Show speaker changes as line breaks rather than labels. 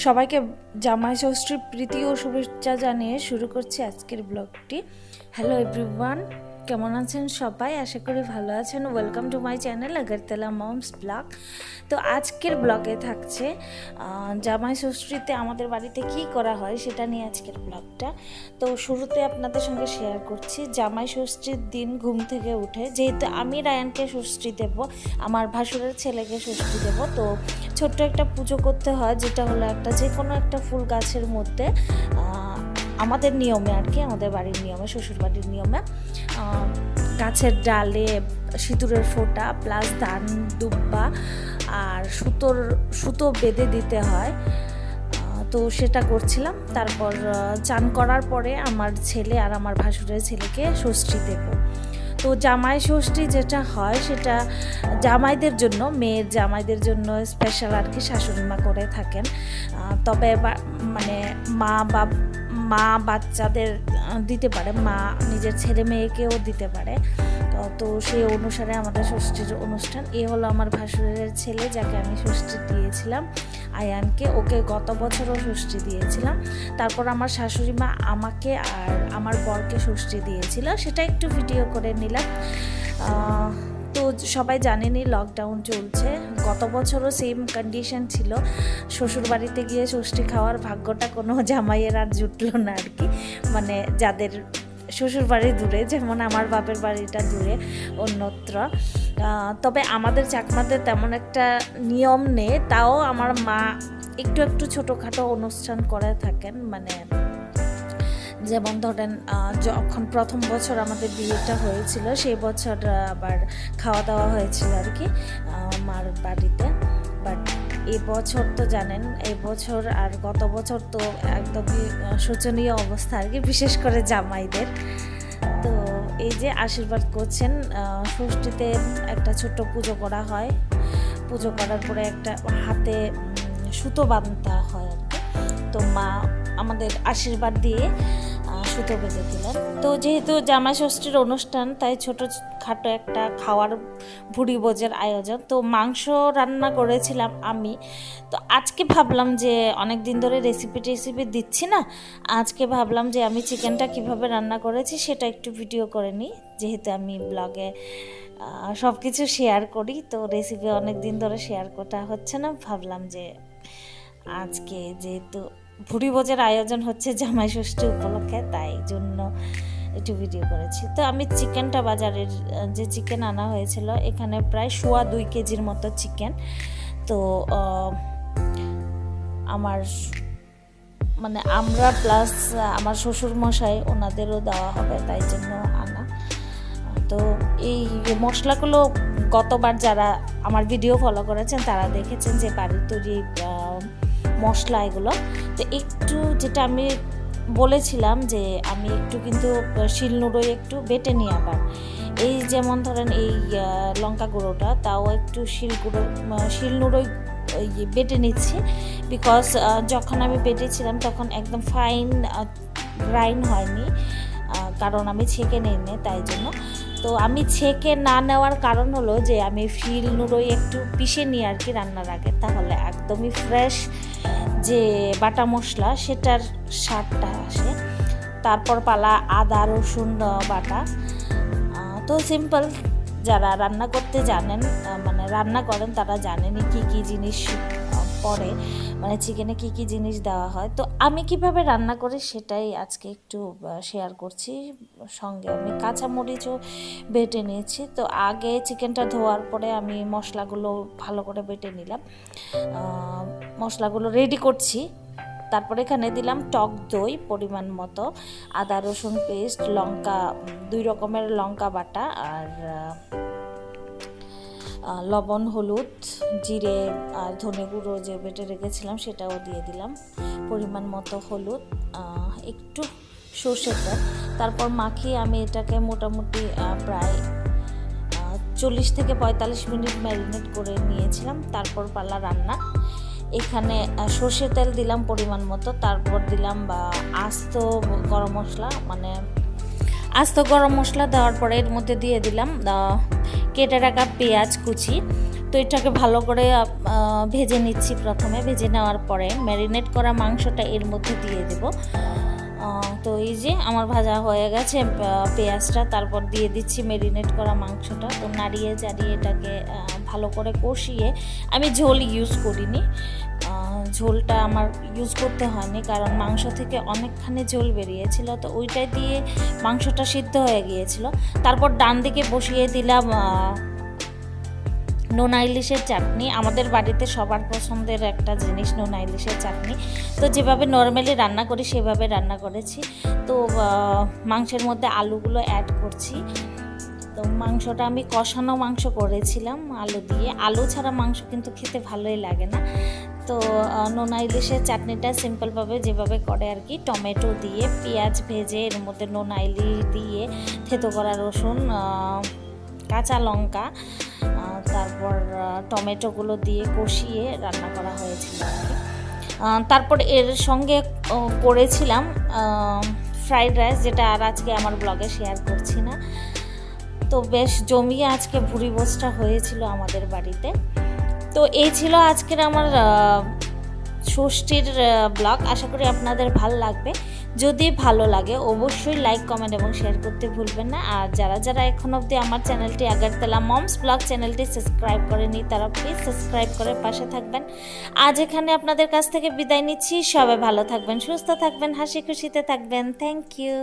সবাইকে জামাই ষষ্ঠীর প্রীতি ও শুভেচ্ছা জানিয়ে শুরু করছি আজকের ব্লগটি। হ্যালো এভরিওয়ান, কেমন আছেন সবাই? আশা করি ভালো আছেন। Welcome to my channel Agartala moms blog. তো আজকের ব্লগে থাকছে জামাই ষষ্ঠীতে আমাদের বাড়িতে কি করা হয় সেটা নিয়ে আজকের ব্লগটা। তো শুরুতে আপনাদের সঙ্গে শেয়ার করছি জামাই ষষ্ঠীর দিন ঘুম থেকে উঠে, যেহেতু আমি রায়ানকে ষষ্ঠী দেব, আমার ভাসুরের ছেলেকে ষষ্ঠী দেব, তো ছোট্ট একটা পুজো করতে হয়, যেটা হলো একটা যে কোনো একটা ফুল গাছের মধ্যে আমাদের নিয়মে আর কি, আমাদের বাড়ির নিয়মে, শ্বশুর বাড়ির নিয়মে গাছের ডালে সিঁদুরের ফোঁটা প্লাস ধান দুব্বা আর সুতো বেঁধে দিতে হয়। তো সেটা করছিলাম। তারপর চান করার পরে আমার ছেলে আর আমার ভাসুরের ছেলেকে ষষ্ঠী দেব। তো জামাই ষষ্ঠী যেটা হয় সেটা জামাইদের জন্য, মেয়ের জামাইদের জন্য স্পেশাল আর কি, শাশুড়ি মা করে থাকেন। তবে মানে মা বাচ্চাদের দিতে পারে, মা নিজের ছেলে মেয়েকেও দিতে পারে। তো সেই অনুসারে আমাদের ষষ্ঠীর অনুষ্ঠান। এ হলো আমার ভাসুরের ছেলে, যাকে আমি ষষ্ঠী দিয়েছিলাম, আয়ানকে। ওকে গত বছরও ষষ্ঠী দিয়েছিলাম। তারপর আমার শাশুড়ি মা আমাকে আর আমার বরকে ষষ্ঠী দিয়েছিল, সেটা একটু ভিডিও করে নিলাম। তো সবাই জানেনই লকডাউন চলছে, গত বছরও সেম কন্ডিশন ছিল। শ্বশুর বাড়িতে গিয়ে ষষ্ঠী খাওয়ার ভাগ্যটা কোনো জামাইয়ের আর জুটলো না আর কি, মানে যাদের শ্বশুর বাড়ি দূরে, যেমন আমার বাপের বাড়িটা দূরে অন্যত্র। তবে আমাদের চাকমাদের তেমন একটা নিয়ম নেই, তাও আমার মা একটু একটু ছোটোখাটো অনুষ্ঠান করে থাকেন। মানে যেমন ধরেন যখন প্রথম বছর আমাদের বিয়েটা হয়েছিল, সেই বছর আবার খাওয়া দাওয়া হয়েছিল আর কি মার বাড়িতে। বাট এবছর তো জানেন, এই বছর আর গত বছর তো একদমই শোচনীয় অবস্থা আর কি, বিশেষ করে জামাইদের। তো এই যে আশীর্বাদ করছেন, ষষ্ঠীতে একটা ছোট্ট পুজো করা হয়। পুজো করার পরে একটা হাতে সুতো বাঁধা হয় আর কি। তো মা আমাদের আশীর্বাদ দিয়ে সুতো বেঁধে দিলেন। তো যেহেতু জামাই ষষ্ঠীর অনুষ্ঠান, তাই ছোটোখাটো একটা খাওয়ার ভুড়ি ভোজের আয়োজন। তো মাংস রান্না করেছিলাম আমি। তো আজকে ভাবলাম যে অনেক দিন ধরে রেসিপি দিচ্ছি না, আজকে ভাবলাম যে আমি চিকেনটা কিভাবে রান্না করেছি সেটা একটু ভিডিও করে নিই, যেহেতু আমি ব্লগে সব কিছু শেয়ার করি। তো রেসিপি অনেক দিন ধরে শেয়ার করা হচ্ছে না, ভাবলাম যে আজকে যেহেতু ভুড়ি ভোজের আয়োজন হচ্ছে জামাই ষষ্ঠী উপলক্ষে, তাই জন্য একটু ভিডিও করেছি। তো আমি চিকেনটা, বাজারের যে চিকেন আনা হয়েছিল, এখানে প্রায় 2.25 কেজির মতো চিকেন। তো আমার মানে আমরা প্লাস আমার শ্বশুর মশাই, ওনাদেরও দেওয়া হবে, তাই জন্য আনা। তো এই মশলাগুলো গতবার যারা আমার ভিডিও ফলো করেছেন তারা দেখেছেন যে বাড়ির তৈরি মশলা এগুলো। তো একটু যেটা আমি বলেছিলাম যে আমি একটু কিন্তু শিলনোড়ায় একটু বেটে নিই। আবার এই যেমন ধরেন এই লঙ্কা গুঁড়োটা, তাও একটু শিলনোড়ায় বেটে নিচ্ছি, বিকজ যখন আমি বেটেছিলাম তখন একদম ফাইন গ্রাইন্ড হয়নি, কারণ আমি ছেঁকে নিইনি, তাই জন্য। তো আমি ছেঁকে না নেওয়ার কারণ হলো যে আমি শিলনোড়ায় একটু পিষে নিই আর কি রান্নার আগে, তাহলে একদমই ফ্রেশ যে বাটা মশলা সেটার স্বাদটা আসে। তারপর পালা আদা রসুন বাটা। তো সিম্পল, যারা রান্না করতে জানেন, মানে রান্না করেন, তারা জানেনই কী কী জিনিস পড়ে, মানে চিকেনে কী কী জিনিস দেওয়া হয়। তো আমি কিভাবে রান্না করি সেটাই আজকে একটু শেয়ার করছি। সঙ্গে আমি কাঁচামরিচও বেটে নিয়েছি। তো আগে চিকেনটা ধোয়ার পরে আমি মশলাগুলো ভালো করে বেটে নিলাম, মশলাগুলো রেডি করছি। তারপরে এখানে দিলাম টক দই পরিমাণ মতো, আদা রসুন পেস্ট, লঙ্কা 2 রকমের লঙ্কা বাটা, আর লবণ, হলুদ, জিরে আর ধনে গুঁড়ো যে বেটে রেখেছিলাম সেটাও দিয়ে দিলাম, পরিমাণ মতো হলুদ, একটু সর্ষের তেল। তারপর মাখিয়ে আমি এটাকে মোটামুটি প্রায় 40 থেকে 45 মিনিট ম্যারিনেট করে নিয়েছিলাম। তারপর পালা রান্না। এখানে সর্ষের তেল দিলাম পরিমাণ মতো, তারপর দিলাম আস্ত গরম মশলা, মানে আস্ত গরম মশলা দেওয়ার পরে এর মধ্যে দিয়ে দিলাম কেটে রাখা পেঁয়াজ কুচি। তো তো এটাকে ভালো করে ভেজে নিচ্ছি। প্রথমে ভেজে নেওয়ার পরে ম্যারিনেট করা মাংসটা এর মধ্যে দিয়ে দেব। তো এই যে আমার ভাজা হয়ে গেছে পেঁয়াজটা, তারপর দিয়ে দিচ্ছি ম্যারিনেট করা মাংসটা। তো নাড়িয়ে চাড়িয়ে এটাকে ভালো করে কষিয়ে, আমি ঝোল ইউজ করিনি, ঝোলটা আমার ইউজ করতে হয়নি কারণ মাংস থেকে অনেকখানি ঝোল বেরিয়েছিল, তো ওইটাই দিয়ে মাংসটা সিদ্ধ হয়ে গিয়েছিল। তারপর ডান দিকে বসিয়ে দিলাম নোনা ইলিশের চাটনি। আমাদের বাড়িতে সবার পছন্দের একটা জিনিস নোনা ইলিশের চাটনি। তো যেভাবে নর্মালি রান্না করি সেভাবে রান্না করেছি। তো মাংসের মধ্যে আলুগুলো অ্যাড করছি। তো মাংসটা আমি কষানো মাংস করেছিলাম আলু দিয়ে, আলু ছাড়া মাংস কিন্তু খেতে ভালোই লাগে না। তো নোনা ইলিশের চাটনিটা সিম্পলভাবে যেভাবে করে আর কি, টমেটো দিয়ে পেঁয়াজ ভেজে এর মধ্যে নোনা ইলিশ দিয়ে থেতো করা রসুন, কাঁচা লঙ্কা, তারপর টমেটোগুলো দিয়ে কষিয়ে রান্না করা হয়েছিল। তারপর এর সঙ্গে করেছিলাম ফ্রাইড রাইস, যেটা আর আজকে আমার ব্লগে শেয়ার করছি না। তো বেশ জমিয়ে আজকে ভুরি ভোজটা হয়েছিল আমাদের বাড়িতে। তো এই ছিল আজকের আমার ষষ্ঠীর ব্লগ। আশা করি আপনাদের ভালো লাগবে। যদি ভালো লাগে অবশ্যই লাইক, কমেন্ট এবং শেয়ার করতে ভুলবেন না। আর যারা যারা এখন অবধি আমার চ্যানেলটি আগারতলা মমস ব্লগ চ্যানেলটি সাবস্ক্রাইব করেনি, তারা প্লিজ সাবস্ক্রাইব করে পাশে থাকবেন। আজ এখানে আপনাদের কাছ থেকে বিদায় নিচ্ছি। সবাই ভালো থাকবেন, সুস্থ থাকবেন, হাসি খুশিতে থাকবেন। Thank you.